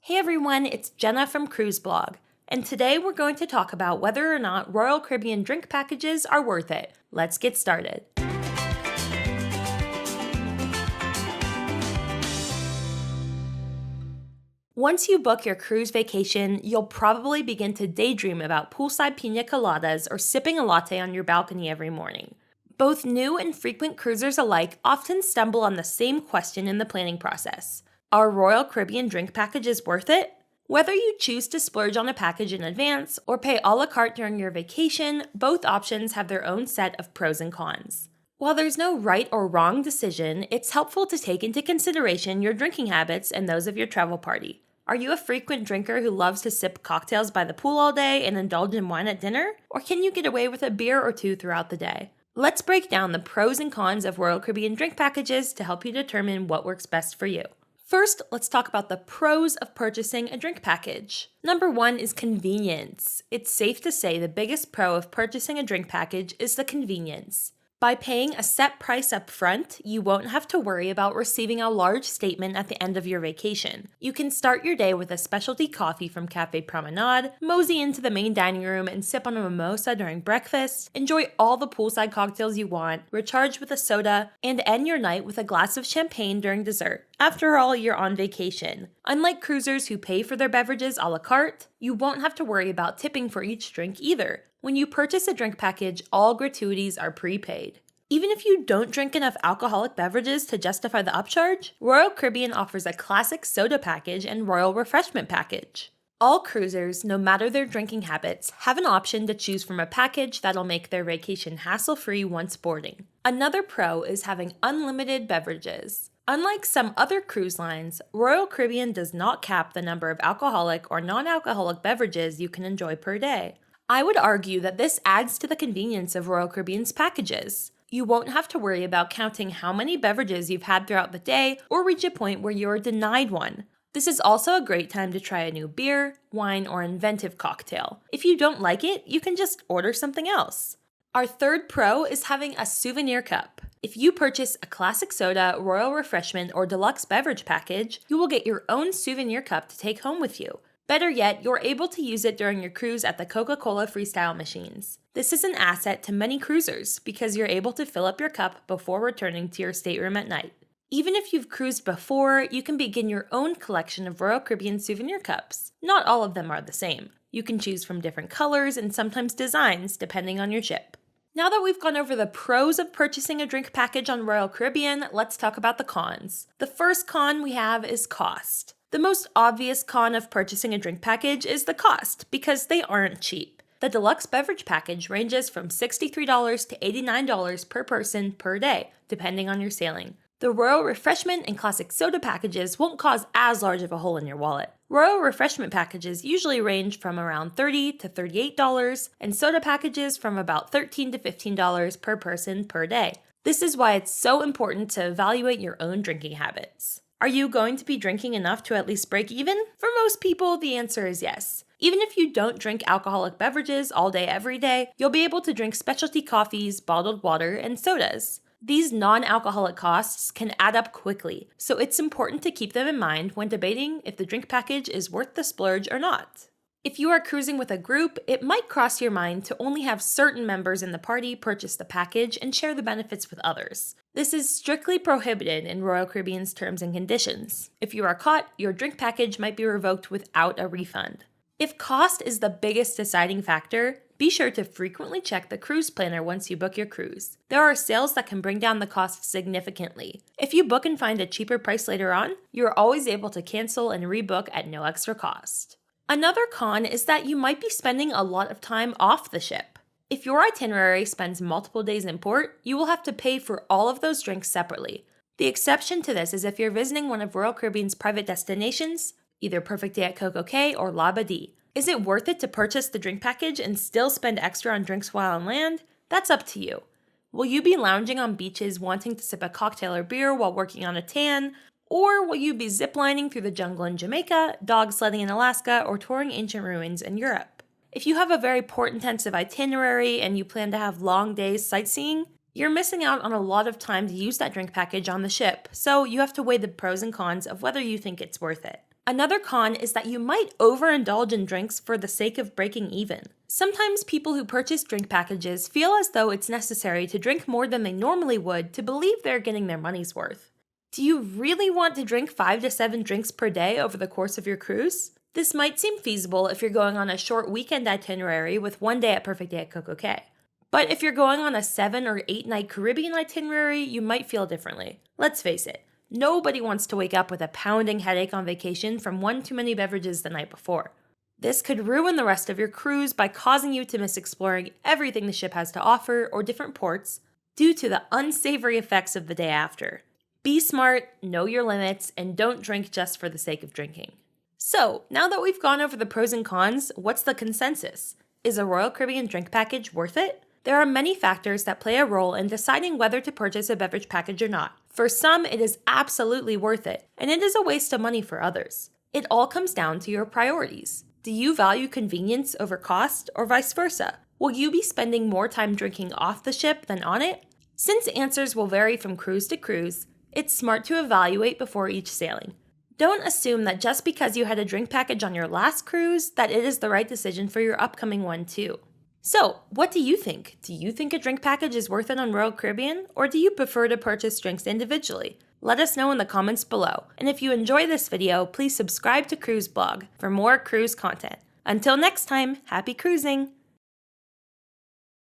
Hey everyone, it's Jenna from Cruise Blog, and today we're going to talk about whether or not Royal Caribbean drink packages are worth it. Let's get started. Once you book your cruise vacation, you'll probably begin to daydream about poolside pina coladas or sipping a latte on your balcony every morning. Both new and frequent cruisers alike often stumble on the same question in the planning process. Are Royal Caribbean drink packages worth it? Whether you choose to splurge on a package in advance or pay a la carte during your vacation, both options have their own set of pros and cons. While there's no right or wrong decision, it's helpful to take into consideration your drinking habits and those of your travel party. Are you a frequent drinker who loves to sip cocktails by the pool all day and indulge in wine at dinner? Or can you get away with a beer or two throughout the day? Let's break down the pros and cons of Royal Caribbean drink packages to help you determine what works best for you. First, let's talk about the pros of purchasing a drink package. Number one is convenience. It's safe to say the biggest pro of purchasing a drink package is the convenience. By paying a set price up front, you won't have to worry about receiving a large statement at the end of your vacation. You can start your day with a specialty coffee from Cafe Promenade, mosey into the main dining room and sip on a mimosa during breakfast, enjoy all the poolside cocktails you want, recharge with a soda, and end your night with a glass of champagne during dessert. After all, you're on vacation. Unlike cruisers who pay for their beverages a la carte, you won't have to worry about tipping for each drink either. When you purchase a drink package, all gratuities are prepaid. Even if you don't drink enough alcoholic beverages to justify the upcharge, Royal Caribbean offers a classic soda package and Royal Refreshment package. All cruisers, no matter their drinking habits, have an option to choose from a package that'll make their vacation hassle-free once boarding. Another pro is having unlimited beverages. Unlike some other cruise lines, Royal Caribbean does not cap the number of alcoholic or non-alcoholic beverages you can enjoy per day. I would argue that this adds to the convenience of Royal Caribbean's packages. You won't have to worry about counting how many beverages you've had throughout the day or reach a point where you're denied one. This is also a great time to try a new beer, wine, or inventive cocktail. If you don't like it, you can just order something else. Our third pro is having a souvenir cup. If you purchase a classic soda, Royal Refreshment, or deluxe beverage package, you will get your own souvenir cup to take home with you. Better yet, you're able to use it during your cruise at the Coca-Cola Freestyle machines. This is an asset to many cruisers because you're able to fill up your cup before returning to your stateroom at night. Even if you've cruised before, you can begin your own collection of Royal Caribbean souvenir cups. Not all of them are the same. You can choose from different colors and sometimes designs depending on your ship. Now that we've gone over the pros of purchasing a drink package on Royal Caribbean, let's talk about the cons. The first con we have is cost. The most obvious con of purchasing a drink package is the cost, because they aren't cheap. The deluxe beverage package ranges from $63 to $89 per person per day, depending on your sailing. The Royal Refreshment and Classic Soda packages won't cause as large of a hole in your wallet. Royal Refreshment packages usually range from around $30 to $38, and soda packages from about $13 to $15 per person per day. This is why it's so important to evaluate your own drinking habits. Are you going to be drinking enough to at least break even? For most people, the answer is yes. Even if you don't drink alcoholic beverages all day every day, you'll be able to drink specialty coffees, bottled water, and sodas. These non-alcoholic costs can add up quickly, so it's important to keep them in mind when debating if the drink package is worth the splurge or not. If you are cruising with a group, it might cross your mind to only have certain members in the party purchase the package and share the benefits with others. This is strictly prohibited in Royal Caribbean's terms and conditions. If you are caught, your drink package might be revoked without a refund. If cost is the biggest deciding factor, be sure to frequently check the cruise planner once you book your cruise. There are sales that can bring down the cost significantly. If you book and find a cheaper price later on, you're always able to cancel and rebook at no extra cost. Another con is that you might be spending a lot of time off the ship. If your itinerary spends multiple days in port, you will have to pay for all of those drinks separately. The exception to this is if you're visiting one of Royal Caribbean's private destinations, either Perfect Day at CocoCay or Labadee. Is it worth it to purchase the drink package and still spend extra on drinks while on land? That's up to you. Will you be lounging on beaches wanting to sip a cocktail or beer while working on a tan? Or will you be ziplining through the jungle in Jamaica, dog sledding in Alaska, or touring ancient ruins in Europe? If you have a very port-intensive itinerary and you plan to have long days sightseeing, you're missing out on a lot of time to use that drink package on the ship, so you have to weigh the pros and cons of whether you think it's worth it. Another con is that you might overindulge in drinks for the sake of breaking even. Sometimes people who purchase drink packages feel as though it's necessary to drink more than they normally would to believe they're getting their money's worth. Do you really want to drink 5 to 7 drinks per day over the course of your cruise? This might seem feasible if you're going on a short weekend itinerary with one day at Perfect Day at CocoCay. But if you're going on a 7 or 8 night Caribbean itinerary, you might feel differently. Let's face it, nobody wants to wake up with a pounding headache on vacation from one too many beverages the night before. This could ruin the rest of your cruise by causing you to miss exploring everything the ship has to offer or different ports due to the unsavory effects of the day after. Be smart, know your limits, and don't drink just for the sake of drinking. So, now that we've gone over the pros and cons, what's the consensus? Is a Royal Caribbean drink package worth it? There are many factors that play a role in deciding whether to purchase a beverage package or not. For some, it is absolutely worth it, and it is a waste of money for others. It all comes down to your priorities. Do you value convenience over cost, or vice versa? Will you be spending more time drinking off the ship than on it? Since answers will vary from cruise to cruise, it's smart to evaluate before each sailing. Don't assume that just because you had a drink package on your last cruise, that it is the right decision for your upcoming one too. So, what do you think? Do you think a drink package is worth it on Royal Caribbean, or do you prefer to purchase drinks individually? Let us know in the comments below. And if you enjoy this video, please subscribe to Cruise Blog for more cruise content. Until next time, happy cruising!